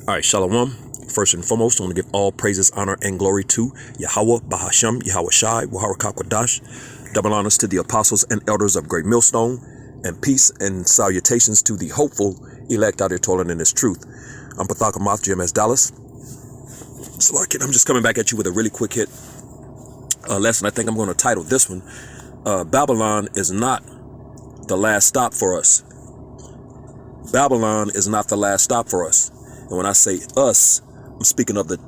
All right, Shalom. First and foremost, I want to give all praises, honor, and glory to Yahweh, Bahasham, Yahweh Shai, Waharakah Kwadash. Double honors to the apostles and elders of Great Millstone, and peace and salutations to the hopeful elect out here toiling in this truth. I'm Pathaka Moth, GMS Dallas. So I'm just coming back at you with a really quick hit lesson. I think I'm going to title this one, Babylon is not the last stop for us. Babylon is not the last stop for us. And when I say us, I'm speaking of the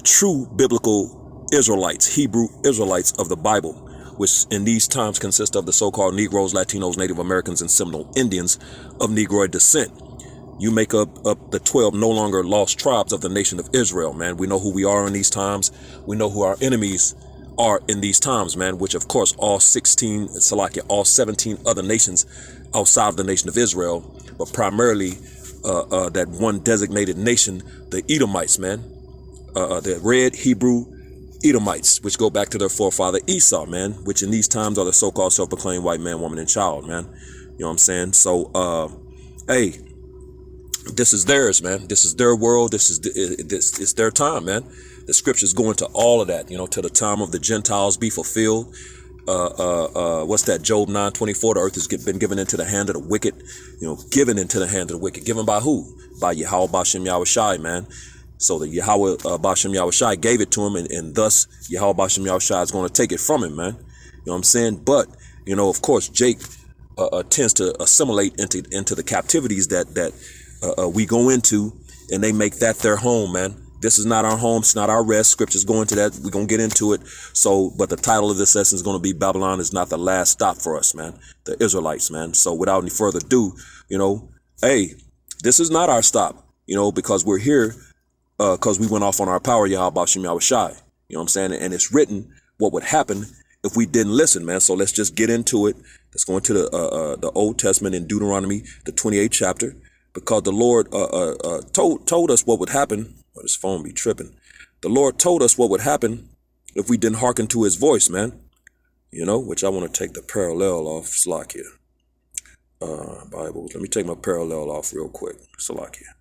true biblical Israelites, Hebrew Israelites of the Bible, which in these times consist of the so-called Negroes, Latinos, Native Americans, and Seminole Indians of Negroid descent. You make up the 12 no longer lost tribes of the nation of Israel, man. We know who we are in these times. We know who our enemies are in these times, man, which of course all 17 other nations outside of the nation of Israel, but primarily that one designated nation, the Edomites, man, the red Hebrew Edomites, which go back to their forefather Esau, man, which in these times are the so-called self-proclaimed white man, woman, and child, man. You know what I'm saying? So, hey, this is theirs, man. This is their world. This is their time, man. The scriptures go into all of that, you know, till the time of the Gentiles be fulfilled. What's that? Job 9:24. The earth has been given into the hand of the wicked, you know, given into the hand of the wicked. Given by who? By Yahweh Bashem Yahweh Shai, man. So the Yahweh Bashem Yahweh Shai gave it to him, and thus Yahweh Bashem Yahweh Shai is going to take it from him, man. You know what I'm saying? But, you know, of course, Jake tends to assimilate into the captivities that we go into, and they make that their home, man. This is not our home. It's not our rest. Scriptures go into that. We're going to get into it. So, but the title of this lesson is going to be Babylon is not the last stop for us, man. The Israelites, man. So without any further ado, you know, hey, this is not our stop, you know, because we're here because we went off on our power, Yahweh Bashem Yahweh Shai. You know what I'm saying? And it's written what would happen if we didn't listen, man. So let's just get into it. Let's go into the Old Testament in Deuteronomy, the 28th chapter, because the Lord told us what would happen. But his phone be tripping. The Lord told us what would happen if we didn't hearken to his voice, man. You know, which I want to take the parallel off Slack here. Bible. Let me take my parallel off real quick. Slack here.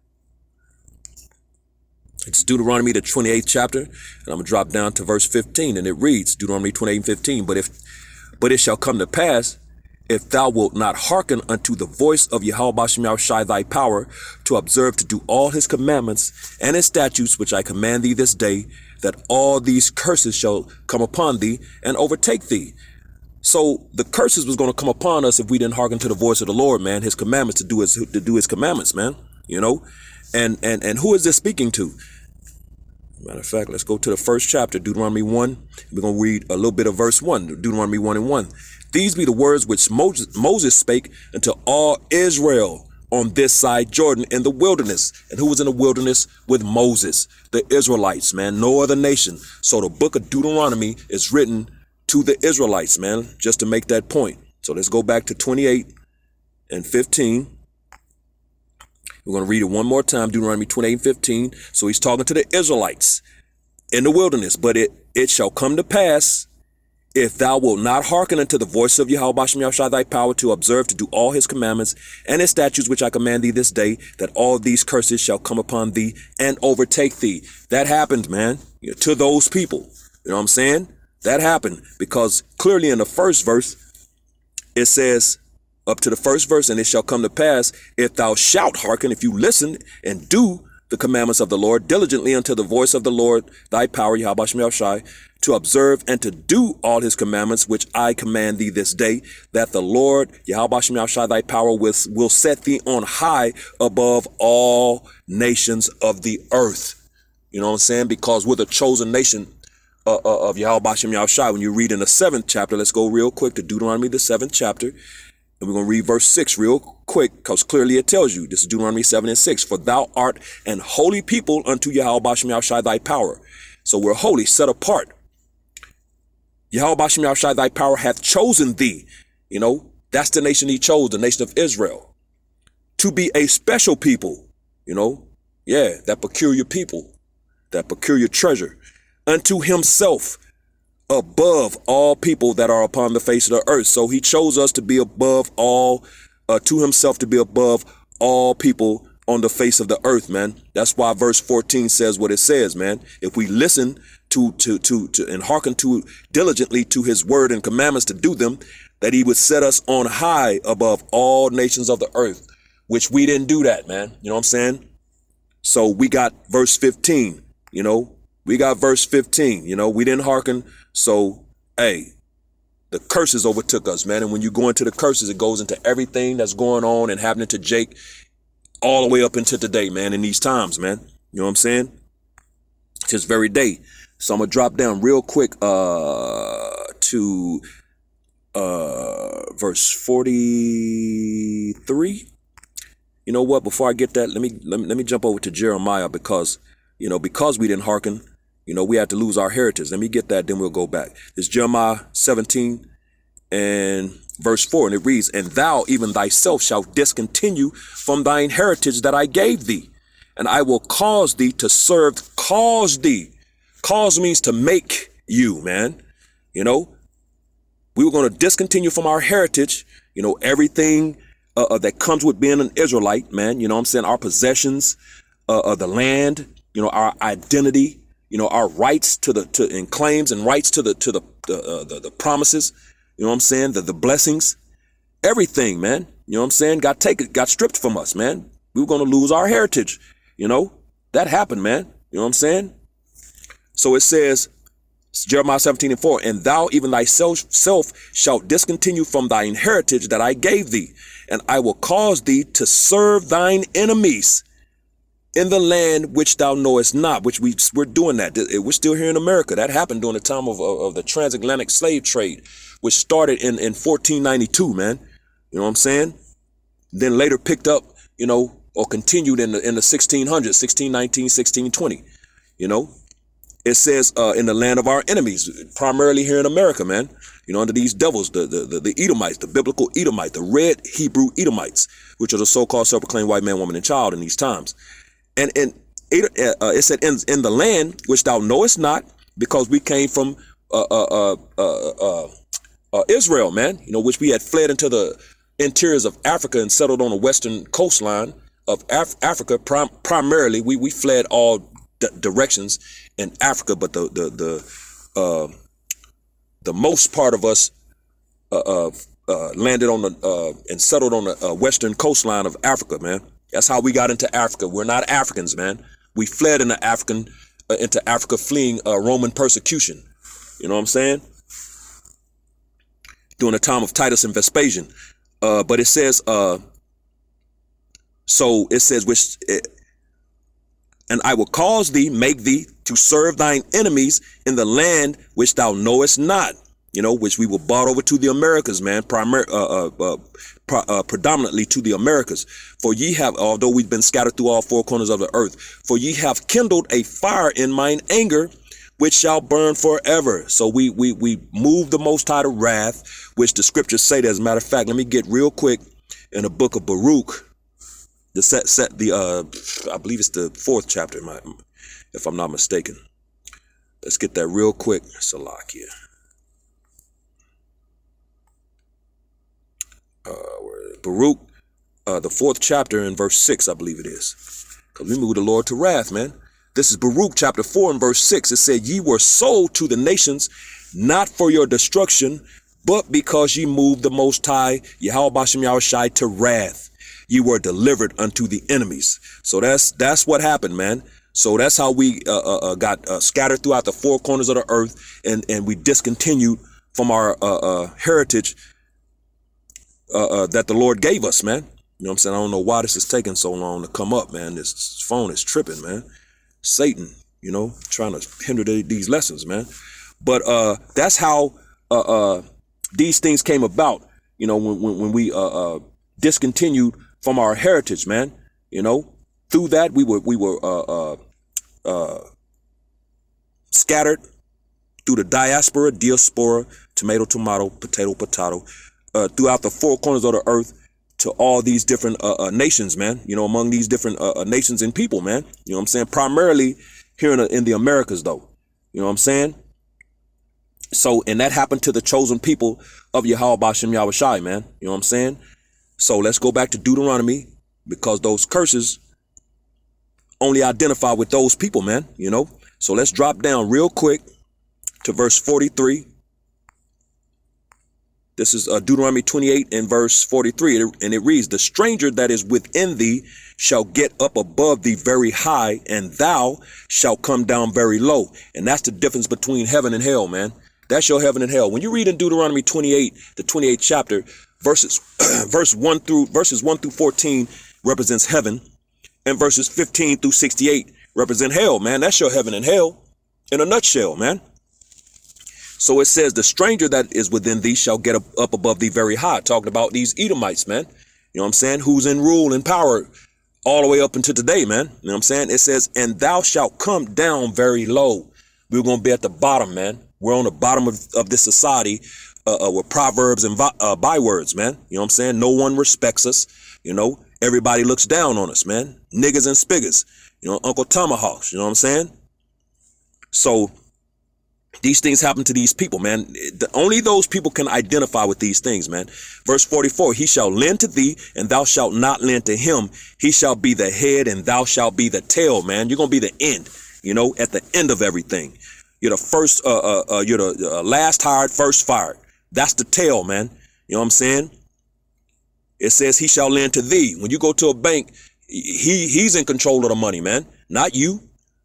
It's Deuteronomy, the 28th chapter, and I'm going to drop down to verse 15, and it reads, Deuteronomy 28:15, but it shall come to pass, if thou wilt not hearken unto the voice of Yahweh Bashem Yahweh Shai thy power, to observe to do all his commandments and his statutes which I command thee this day, that all these curses shall come upon thee and overtake thee. So the curses was going to come upon us if we didn't hearken to the voice of the Lord, man, his commandments, to do his commandments, man, you know. And who is this speaking to? Matter of fact, let's go to the first chapter, Deuteronomy 1. We're going to read a little bit of verse 1, Deuteronomy 1:1. These be the words which Moses spake unto all Israel on this side Jordan in the wilderness. And who was in the wilderness with Moses? The Israelites, man, no other nation. So the book of Deuteronomy is written to the Israelites, man, just to make that point. So let's go back to 28 and 15. We're going to read it one more time, Deuteronomy 28:15. So he's talking to the Israelites in the wilderness. But it shall come to pass, if thou wilt not hearken unto the voice of Yahweh Bashem Yahweh Shai thy power, to observe to do all his commandments and his statutes which I command thee this day, that all these curses shall come upon thee and overtake thee. That happened, man, to those people. You know what I'm saying? That happened because clearly in the first verse, it says, up to the first verse, and it shall come to pass, if thou shalt hearken, if you listen and do the commandments of the Lord diligently unto the voice of the Lord, thy power, Yahweh Bashem Yahweh Shai, to observe and to do all his commandments, which I command thee this day, that the Lord, Yahweh Bashem Yahweh Shai, thy power will set thee on high above all nations of the earth. You know what I'm saying? Because we're the chosen nation of Yahweh Bashem Yahweh Shai. When you read in the 7th chapter, let's go real quick to Deuteronomy, the 7th chapter. And we're going to read verse 6 real quick, because clearly it tells you, this is Deuteronomy 7:6, for thou art an holy people unto Yahweh Bashem Yahweh Shai thy power. So we're holy, set apart. Yahweh Bashem Yahweh Shai thy power hath chosen thee. You know, that's the nation he chose, the nation of Israel, to be a special people, you know, yeah, that peculiar people, that peculiar treasure unto himself, above all people that are upon the face of the earth. So he chose us to be above all, to himself to be above all people on the face of the earth, man. That's why verse 14 says what it says, man. If we listen to and hearken to diligently to his word and commandments to do them, that he would set us on high above all nations of the earth, which we didn't do that, man. You know what I'm saying? So we got verse 15, we got verse 15, we didn't hearken. So, hey, the curses overtook us, man. And when you go into the curses, it goes into everything that's going on and happening to Jake all the way up into today, man, in these times, man. You know what I'm saying? To this very day. So I'm going to drop down real quick to verse 43. You know what? Before I get that, let me jump over to Jeremiah because we didn't hearken, we had to lose our heritage. Let me get that, then we'll go back. It's Jeremiah 17 and verse 4, and it reads, "And thou even thyself shalt discontinue from thine heritage that I gave thee, and I will cause thee to serve." Cause thee. Cause means to make you, man. We were going to discontinue from our heritage, everything that comes with being an Israelite, man. You know what I'm saying? Our possessions, the land, our identity, our rights and claims and rights to the promises. You know what I'm saying? The blessings, everything, man. You know what I'm saying? Got stripped from us, man. We were going to lose our heritage. That happened, man. You know what I'm saying? So it says, Jeremiah 17 and 4, "And thou even thyself shalt discontinue from thine heritage that I gave thee, and I will cause thee to serve thine enemies in the land which thou knowest not," which we're doing that. We're still here in America. That happened during the time of the transatlantic slave trade, which started in 1492, man. You know what I'm saying? Then later picked up, or continued in the 1600s, 1619, 1620. It says in the land of our enemies, primarily here in America, man. Under these devils, the Edomites, the biblical Edomites, the red Hebrew Edomites, which are the so-called self-proclaimed white man, woman, and child in these times. And it said in the land which thou knowest not, because we came from Israel, man. Which we had fled into the interiors of Africa and settled on the western coastline of Africa. Primarily, we fled all directions in Africa, but the most part of us landed on and settled on the western coastline of Africa, man. That's how we got into Africa. We're not Africans, man. We fled into Africa fleeing Roman persecution. You know what I'm saying? During the time of Titus and Vespasian. But it says, "And I will cause thee, make thee to serve thine enemies in the land which thou knowest not," which we were brought over to the Americas, man, predominantly to the Americas. "For ye have, although we've been scattered through all four corners of the earth, for ye have kindled a fire in mine anger, which shall burn forever." So we moved the Most High to wrath, which the scriptures say that. As a matter of fact, let me get real quick in the book of Baruch. I believe it's the 4th chapter, if I'm not mistaken. Let's get that real quick. Salakia. Baruch, the 4th chapter in verse 6, I believe it is. Because we moved the Lord to wrath, man. This is Baruch chapter 4 and verse 6. It said, "Ye were sold to the nations, not for your destruction, but because ye moved the Most High, Yahweh Bashem Yahushai, to wrath. Ye were delivered unto the enemies." So that's what happened, man. So that's how we got scattered throughout the four corners of the earth, and we discontinued from our heritage that the Lord gave us, man. You know what I'm saying? I don't know why this is taking so long to come up, man. This phone is tripping, man. Satan, trying to hinder these lessons, man. But that's how these things came about, when we discontinued from our heritage, man. Through that we were scattered through the diaspora, tomato, potato, throughout the four corners of the earth to all these different nations, man. Among these different nations and people, man. You know what I'm saying? Primarily here in the Americas, though. You know what I'm saying? So, and that happened to the chosen people of Yahweh Bashem Yahushai, man. You know what I'm saying? So let's go back to Deuteronomy, because those curses only identify with those people, man, you know. So let's drop down real quick to verse 43. This is Deuteronomy 28 and verse 43, and it reads, the stranger that is within thee shall get up above thee very high, and thou shalt come down very low. And that's the difference between heaven and hell, man. That's your heaven and hell. When you read in Deuteronomy 28, the 28th chapter, verses 1 through 14 represents heaven, and verses 15 through 68 represent hell, man. That's your heaven and hell in a nutshell, man. So it says, the stranger that is within thee shall get up above thee very high. Talking about these Edomites, man. You know what I'm saying? Who's in rule and power all the way up into today, man. You know what I'm saying? It says, and thou shalt come down very low. We're going to be at the bottom, man. We're on the bottom of this society with proverbs and bywords, man. You know what I'm saying? No one respects us. You know, everybody looks down on us, man. Niggas and spiggers. You know, Uncle Tomahawks. You know what I'm saying? So these things happen to these people, man. Only those people can identify with these things, man. Verse 44, he shall lend to thee, and thou shalt not lend to him. He shall be the head, and thou shalt be the tail, man. You're going to be the end, you know, at the end of everything. You're the first, you're the last hired, first fired. That's the tail, man. You know what I'm saying? It says he shall lend to thee. When you go to a bank, he's in control of the money, man, not you.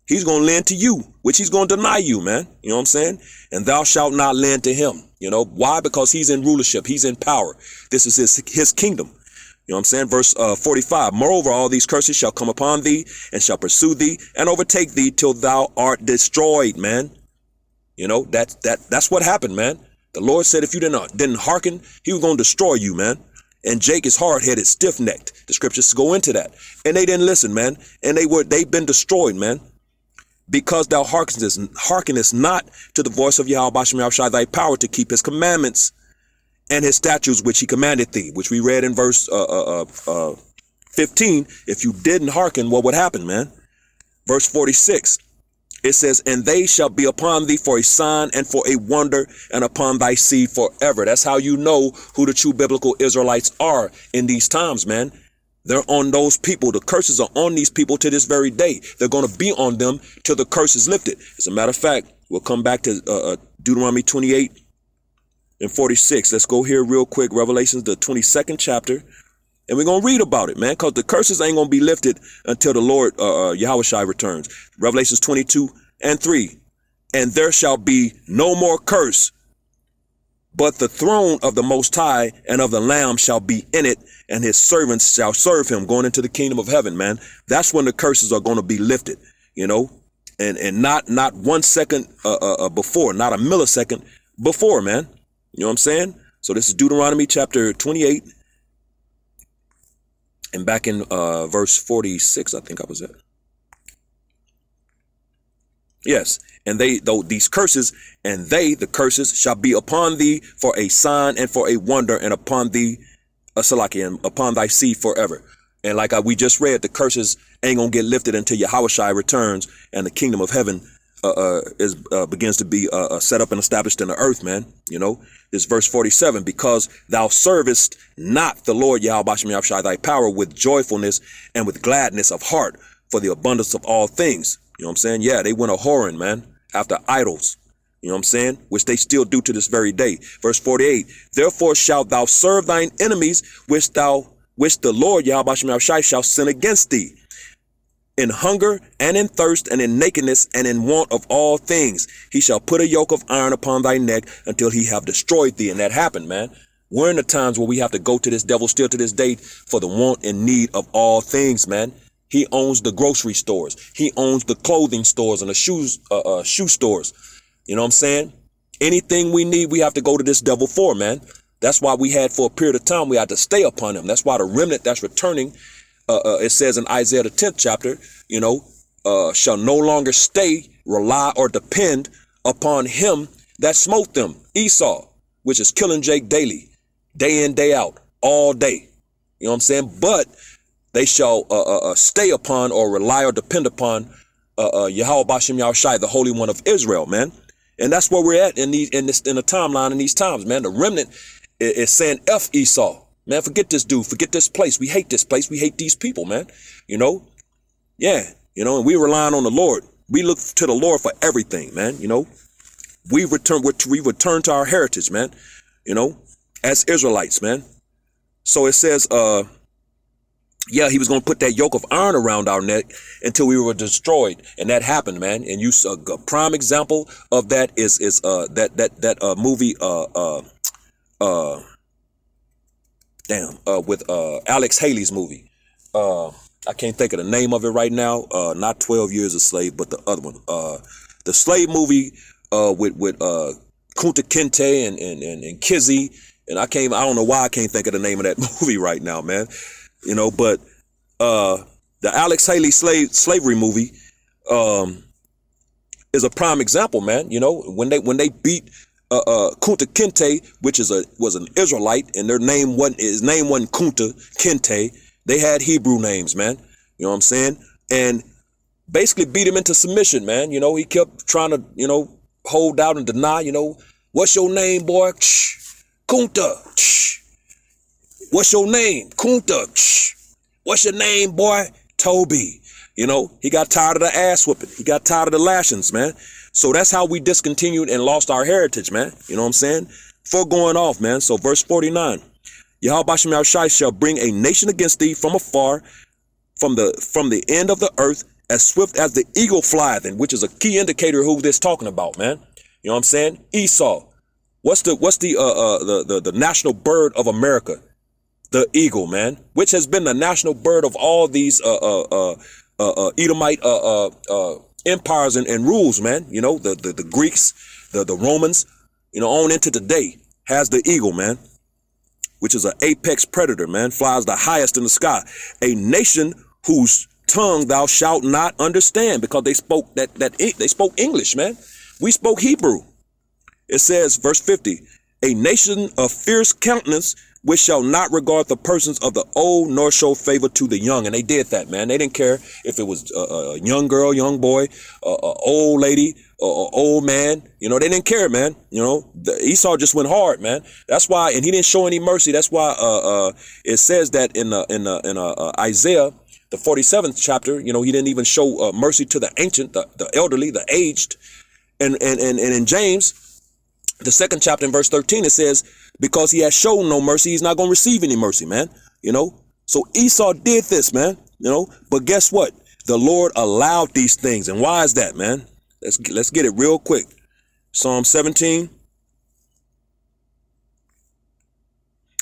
He's going to lend to you, which he's going to deny you, man. You know what I'm saying? And thou shalt not lend to him. You know why? Because he's in rulership. He's in power. This is his kingdom. You know what I'm saying? Verse 45. Moreover, all these curses shall come upon thee and shall pursue thee and overtake thee till thou art destroyed, man. You know, that's what happened, man. The Lord said if you didn't hearken, he was going to destroy you, man. And Jake is hard-headed, stiff-necked. The scriptures go into that. And they didn't listen, man. And they've been destroyed, man. Because thou hearkenest not to the voice of Yahweh Bashem Yahushai, thy power to keep his commandments and his statutes which he commanded thee, which we read in verse 15. If you didn't hearken, what would happen, man? Verse 46, it says, and they shall be upon thee for a sign and for a wonder and upon thy seed forever. That's how you know who the true biblical Israelites are in these times, man. They're on those people. The curses are on these people to this very day. They're going to be on them till the curse is lifted. As a matter of fact, we'll come back to Deuteronomy 28 and 46. Let's go here real quick. Revelations, the 22nd chapter. And we're going to read about it, man, because the curses ain't going to be lifted until the Lord, Yahushua, returns. Revelations 22 and 3. And there shall be no more curse, but the throne of the Most High and of the Lamb shall be in it, and his servants shall serve him, going into the kingdom of heaven, man. That's when the curses are going to be lifted, you know, and not 1 second before, not a millisecond before, man. You know what I'm saying? So this is Deuteronomy chapter 28. And back in verse 46, I think I was at. Yes. And these curses, and the curses shall be upon thee for a sign and for a wonder, and upon thee, and upon thy seed forever. And like we just read, the curses ain't gonna get lifted until Yahushua returns and the kingdom of heaven begins to be set up and established in the earth, man. You know, this verse 47, because thou servest not the Lord Yahweh Bashem Yahushua thy power with joyfulness and with gladness of heart for the abundance of all things. You know what I'm saying? Yeah, they went a-whoring, man, after idols. You know what I'm saying? Which they still do to this very day. Verse 48, therefore shalt thou serve thine enemies, which the Lord Yahweh Bashem Yahushua shall send against thee, in hunger and in thirst and in nakedness and in want of all things. He shall put a yoke of iron upon thy neck until he have destroyed thee. And that happened, man. We're in the times where we have to go to this devil still to this day for the want and need of all things, man. He owns the grocery stores. He owns the clothing stores and the shoe stores. You know what I'm saying? Anything we need, we have to go to this devil for, man. That's why we had, for a period of time, we had to stay upon him. That's why the remnant that's returning, it says in Isaiah the 10th chapter, you know, shall no longer stay, rely, or depend upon him that smote them, Esau, which is killing Jake daily, day in, day out, all day. You know what I'm saying? But they shall stay upon or rely or depend upon Yahweh Bashem Yahushai, the Holy One of Israel, man. And that's where we're at in the timeline in these times, man. The remnant is saying F Esau. Man, forget this dude. Forget this place. We hate this place. We hate these people, man. You know? Yeah. and we relying on the Lord. We look to the Lord for everything, man. We return to our heritage, man, as Israelites, man. So it says, he was going to put that yoke of iron around our neck until we were destroyed. And that happened, man. And a prime example of that is that movie, with Alex Haley's movie. I can't think of the name of it right now. Not 12 Years a Slave, but the other one. The slave movie with Kunta Kinte and Kizzy. And I don't know why I can't think of the name of that movie right now, man. But the Alex Haley slavery movie is a prime example, man. When they beat Kunta Kinte, which was an Israelite, and his name wasn't Kunta Kinte. They had Hebrew names, man. You know what I'm saying? And basically beat him into submission, man. He kept trying to, hold out and deny, what's your name, boy? Kunta. What's your name? Kunta. What's your name, boy? Toby. He got tired of the ass whooping. He got tired of the lashings, man. So that's how we discontinued and lost our heritage, man. You know what I'm saying? For going off, man. So verse 49. Yahweh Bashem Yahushai shall bring a nation against thee from afar, from the end of the earth, as swift as the eagle flieth, and which is a key indicator who this talking about, man. You know what I'm saying? Esau. What's the national bird of America? The eagle, man, which has been the national bird of all these Edomite empires and rules, man. The Greeks, the Romans, on into today has the eagle, man, which is an apex predator, man, flies the highest in the sky. A nation whose tongue thou shalt not understand, because they spoke they spoke English, man. We spoke Hebrew. It says, verse 50, a nation of fierce countenance, which shall not regard the persons of the old, nor show favor to the young. And they did that, man. They didn't care if it was a young girl, young boy, old lady, old man. They didn't care, man. Esau just went hard, man. That's why, and he didn't show any mercy. That's why it says that in Isaiah, the 47th chapter, he didn't even show mercy to the ancient, the elderly, the aged. And in James, the 2nd chapter in verse 13, it says, because he has shown no mercy, he's not going to receive any mercy, man. So Esau did this, man. But guess what? The Lord allowed these things. And why is that, man? Let's get it real quick. Psalm 17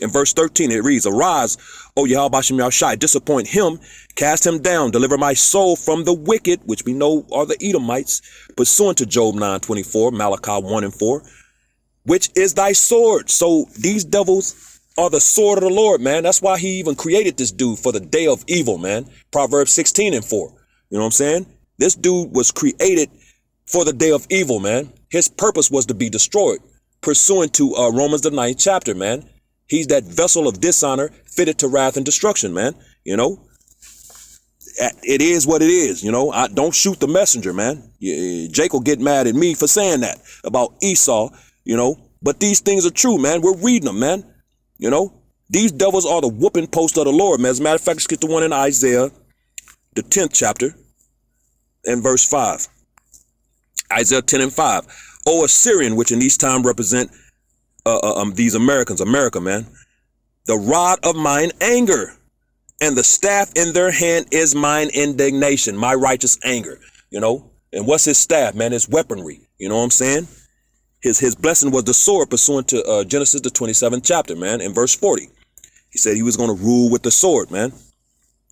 in verse 13, it reads, arise, O Yahweh Bashem Yahushai, disappoint him, cast him down, deliver my soul from the wicked, which we know are the Edomites, pursuant to Job 9:24, Malachi 1 and 4. Which is thy sword. So these devils are the sword of the Lord, man. That's why he even created this dude for the day of evil, man. Proverbs 16 and 4. You know what I'm saying? This dude was created for the day of evil, man. His purpose was to be destroyed, pursuant to Romans the 9th chapter, man. He's that vessel of dishonor fitted to wrath and destruction, man. It is what it is. I don't shoot the messenger, man. Jake will get mad at me for saying that about Esau. But these things are true, man. We're reading them, man. These devils are the whooping post of the Lord, man. As a matter of fact, let's get the one in Isaiah, the 10th chapter, and verse 5. Isaiah 10 and 5. O Assyrian, which in these times represent these Americans, America, man. The rod of mine anger, and the staff in their hand is mine indignation, my righteous anger. And what's his staff, man? His weaponry. You know what I'm saying? His blessing was the sword, pursuant to Genesis, the 27th chapter, man, in verse 40. He said he was going to rule with the sword, man,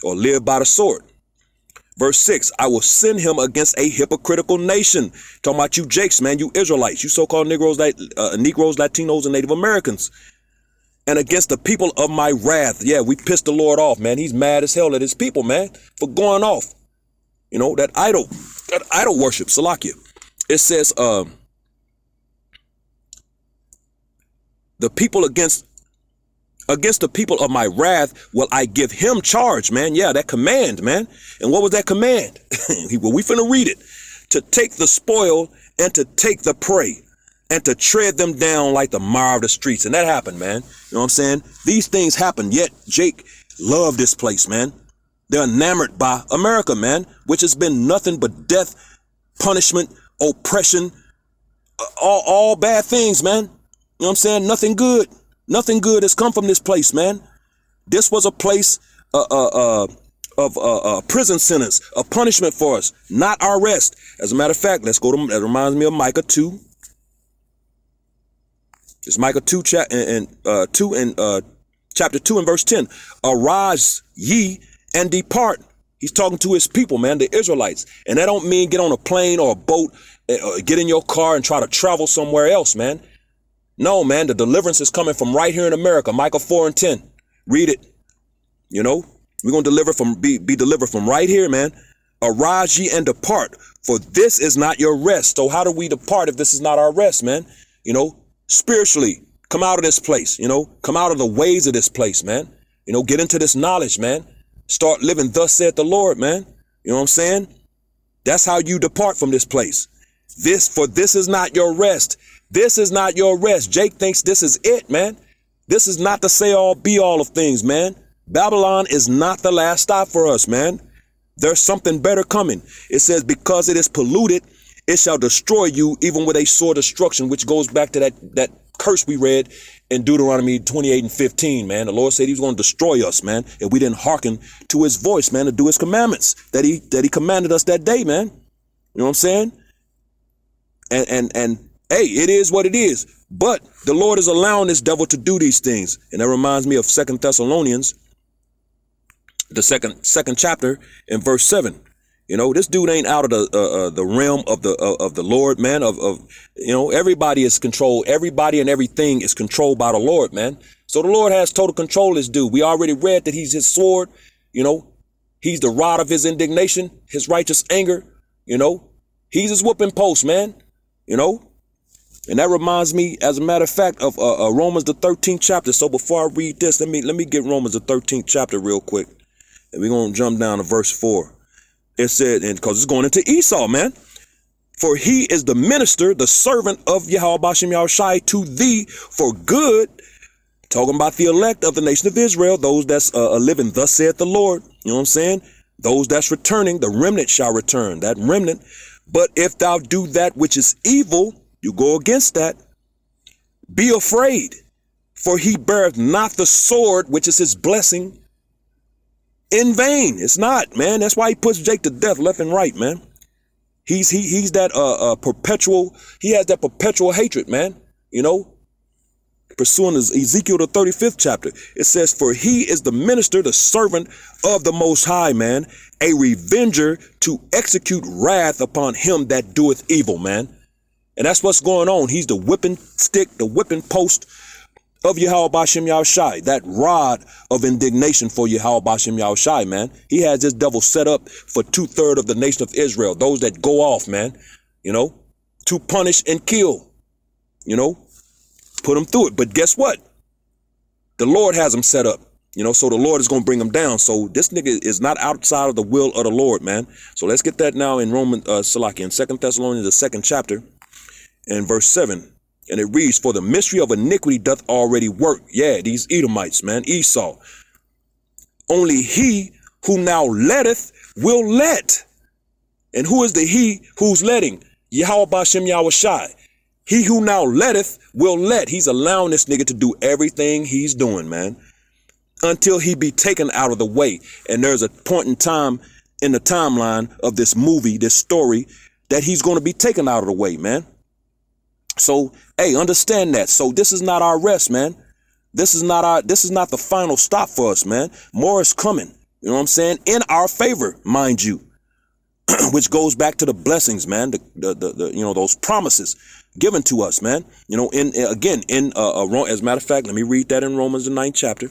or live by the sword. Verse 6, I will send him against a hypocritical nation. Talking about you Jakes, man, you Israelites, you so-called Negroes, Latinos, and Native Americans. And against the people of my wrath. Yeah, we pissed the Lord off, man. He's mad as hell at his people, man, for going off. That idol worship, Salakia. It says, the people against the people of my wrath will I give him charge, man. Yeah, that command, man. And what was that command? Well, we finna read it. To take the spoil and to take the prey and to tread them down like the mire of the streets. And that happened, man. You know what I'm saying? These things happened, yet Jake loved this place, man. They're enamored by America, man, which has been nothing but death, punishment, oppression, all bad things, man. You know what I'm saying? Nothing good. Nothing good has come from this place, man. This was a place of prison sentence, a punishment for us, not our rest. As a matter of fact, let's go to, that reminds me of Micah 2. It's Micah 2, chapter 2 and verse 10. Arise ye and depart. He's talking to his people, man, the Israelites. And that don't mean get on a plane or a boat, get in your car and try to travel somewhere else, man. No, man, the deliverance is coming from right here in America. Micah 4 and 10. Read it. You know, we're going to be delivered from right here, man. Arise ye and depart, for this is not your rest. So how do we depart if this is not our rest, man? You know, spiritually, come out of this place, you know, come out of the ways of this place, man. You know, get into this knowledge, man. Start living thus saith the Lord, man. You know what I'm saying? That's how you depart from this place. This is not your rest. This is not your rest. Jake thinks this is it, man. This is not the say all be all of things, man. Babylon is not the last stop for us, man. There's something better coming. It says, because it is polluted, it shall destroy you even with a sore destruction, which goes back to that curse we read in Deuteronomy 28 and 15, man. The Lord said he was going to destroy us, man, if we didn't hearken to his voice, man, to do his commandments that he commanded us that day, man. You know what I'm saying? And hey, it is what it is. But the Lord is allowing this devil to do these things. And that reminds me of 2 Thessalonians, the second chapter in verse 7. You know, this dude ain't out of the realm of the Lord, man. Of you know, everybody is controlled. Everybody and everything is controlled by the Lord, man. So the Lord has total control of this dude. We already read that he's his sword. You know, he's the rod of his indignation, his righteous anger. You know, he's his whooping post, man. You know, and that reminds me, as a matter of fact, of Romans the 13th chapter. So before I read this, let me get Romans the 13th chapter real quick, and we're gonna jump down to verse 4. It said, and because it's going into Esau, man. For he is the minister, the servant of Yahweh Bashem Yahushai to thee for good. Talking about the elect of the nation of Israel, those that's living, thus saith the Lord. You know what I'm saying? Those that's returning, the remnant shall return, that remnant. But if thou do that which is evil, you go against that. Be afraid, for he beareth not the sword, which is his blessing, in vain. It's not, man. That's why he puts Jake to death left and right, man. He's that perpetual. He has that perpetual hatred, man. You know, pursuing Ezekiel the 35th chapter. It says, for he is the minister, the servant of the Most High, man, a revenger to execute wrath upon him that doeth evil, man. And that's what's going on. He's the whipping stick, the whipping post of Yahweh Bashem Yahushai, that rod of indignation for Yahweh Bashem Yahushai, man. He has this devil set up for 2/3 of the nation of Israel, those that go off, man, you know, to punish and kill, you know, put them through it. But guess what? The Lord has them set up, you know, so the Lord is going to bring them down. So this nigga is not outside of the will of the Lord, man. So let's get that now in in 2 Thessalonians, the 2nd chapter, and verse 7. And it reads, for the mystery of iniquity doth already work. Yeah, these Edomites, man, Esau. Only he who now letteth will let. And who is the he who's letting? Yahweh Bashem Yahushai. He who now letteth will let. He's allowing this nigga to do everything he's doing, man, until he be taken out of the way. And there's a point in time in the timeline of this movie, this story, that he's going to be taken out of the way, man. So, hey, understand that. So this is not our rest, man. This is not the final stop for us, man. More is coming. You know what I'm saying? In our favor, mind you, which goes back to the blessings, man. The you know, those promises given to us, man. You know, as a matter of fact, let me read that in Romans the 9th chapter.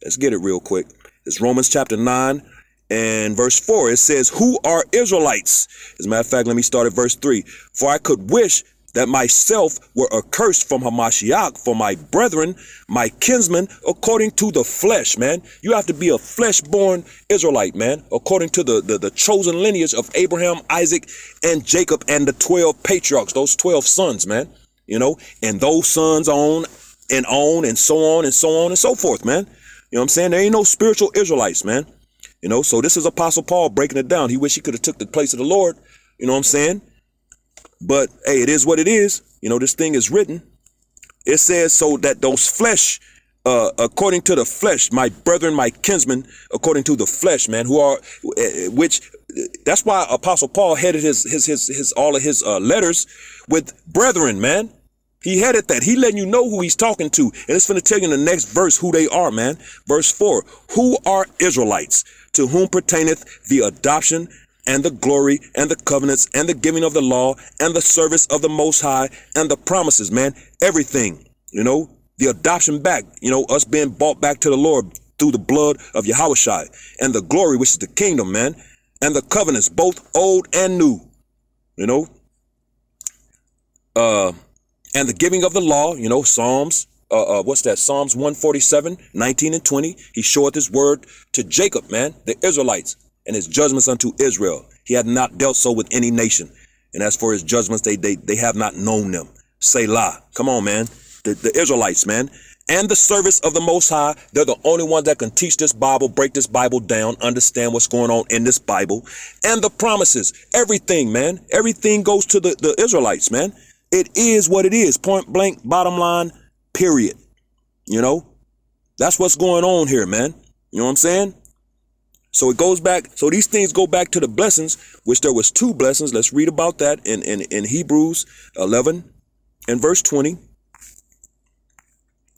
Let's get it real quick. It's Romans chapter 9 and verse 4. It says, who are Israelites? As a matter of fact, let me start at verse 3. For I could wish that myself were accursed from Hamashiach for my brethren, my kinsmen, according to the flesh, man. You have to be a flesh-born Israelite, man, according to the chosen lineage of Abraham, Isaac, and Jacob, and the 12 patriarchs, those 12 sons, man, you know, and those sons on, and so on and so forth, man. You know what I'm saying? There ain't no spiritual Israelites, man. You know, so this is Apostle Paul breaking it down. He wish he could have took the place of the Lord. You know what I'm saying? But hey, it is what it is. You know, this thing is written. It says, so that those flesh, according to the flesh, my brethren, my kinsmen, according to the flesh, man, who are, which, that's why Apostle Paul headed his all of his letters with brethren, man. He headed that. He letting you know who he's talking to. And it's going to tell you in the next verse who they are, man. Verse 4, who are Israelites, to whom pertaineth the adoption and the glory and the covenants and the giving of the law and the service of the Most High and the promises, man. Everything, you know, the adoption back, you know, us being bought back to the Lord through the blood of Yahushua, and the glory, which is the kingdom, man, and the covenants, both old and new, you know, and the giving of the law, you know, Psalms, what's that? Psalms 147, 19 and 20. He showeth his word to Jacob, man, the Israelites, and his judgments unto Israel. He had not dealt so with any nation. And as for his judgments, they have not known them. Selah. Come on, man. The Israelites, man. And the service of the Most High. They're the only ones that can teach this Bible, break this Bible down, understand what's going on in this Bible. And the promises. Everything, man. Everything goes to the Israelites, man. It is what it is. Point blank, bottom line, period. You know, that's what's going on here, man. You know what I'm saying? So it goes back. So these things go back to the blessings, which there was 2 blessings. Let's read about that in Hebrews 11 and verse 20.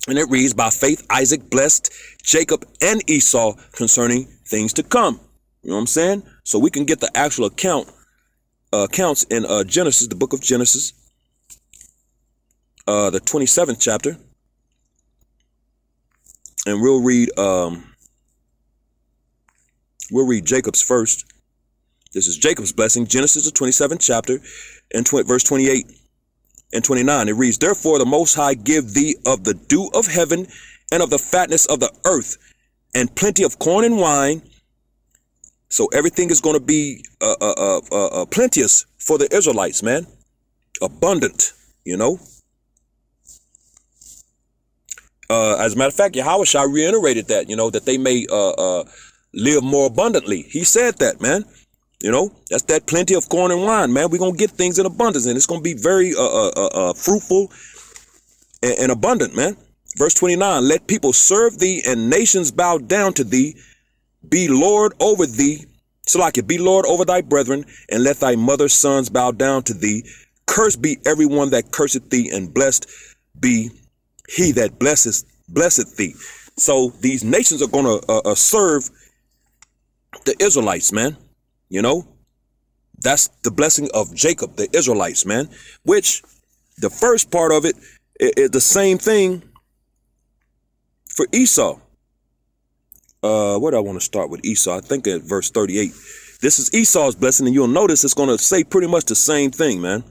And it reads, by faith, Isaac blessed Jacob and Esau concerning things to come. You know what I'm saying? So we can get the actual accounts in Genesis, the book of Genesis, the 27th chapter. And we'll read Jacob's first. This is Jacob's blessing, Genesis, the 27th chapter, and verse 28 and 29. It reads, therefore the Most High give thee of the dew of heaven and of the fatness of the earth and plenty of corn and wine. So everything is going to be plenteous for the Israelites, man. Abundant, you know. As a matter of fact, Yahushua reiterated that, you know, that they may live more abundantly. He said that, man. You know, that's that plenty of corn and wine, man. We're going to get things in abundance, and it's going to be very fruitful and abundant, man. Verse 29, let people serve thee and nations bow down to thee. Be Lord over thee. Salakia, be Lord over thy brethren, and let thy mother's sons bow down to thee. Cursed be everyone that curseth thee, and blessed be he that blesseth thee. So these nations are going to serve the Israelites, man. You know, that's the blessing of Jacob, the Israelites, man, which the first part of it is the same thing for Esau. Where do I want to start with Esau? I think at verse 38. This is Esau's blessing, and you'll notice it's going to say pretty much the same thing, man.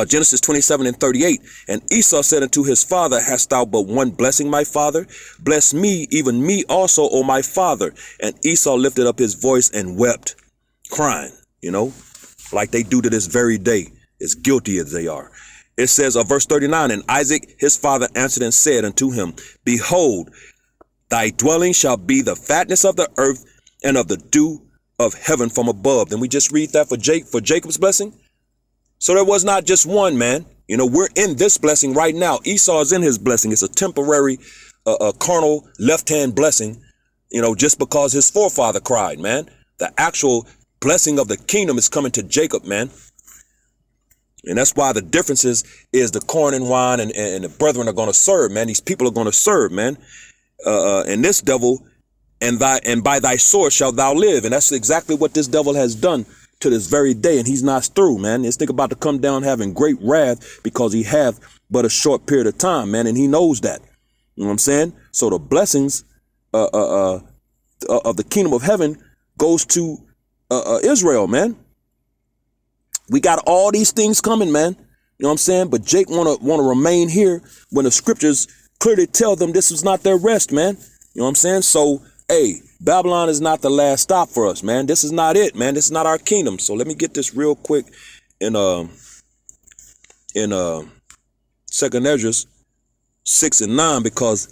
Genesis 27 and 38. And Esau said unto his father, hast thou but one blessing, my father? Bless me, even me also, O my father. And Esau lifted up his voice and wept, crying, you know, like they do to this very day, as guilty as they are. It says, verse 39, and Isaac his father answered and said unto him, behold, thy dwelling shall be the fatness of the earth and of the dew of heaven from above. Then we just read that for Jacob's blessing. So there was not just one, man. You know, we're in this blessing right now. Esau is in his blessing. It's a temporary, carnal left-hand blessing, you know, just because his forefather cried, man. The actual blessing of the kingdom is coming to Jacob, man. And that's why the difference is the corn and wine and the brethren are going to serve, man. These people are going to serve, man. And this devil and by thy sword shalt thou live. And that's exactly what this devil has done to this very day, and he's not through, man. This nigga about to come down having great wrath because he have but a short period of time, man, and he knows that. You know what I'm saying? So the blessings of the kingdom of heaven goes to Israel, man. We got all these things coming, man. You know what I'm saying? But Jake wanna remain here when the scriptures clearly tell them this was not their rest, man. You know what I'm saying? So, hey, Babylon is not the last stop for us, man. This is not it, man. This is not our kingdom. So let me get this real quick in 2nd Esdras 6 and 9, because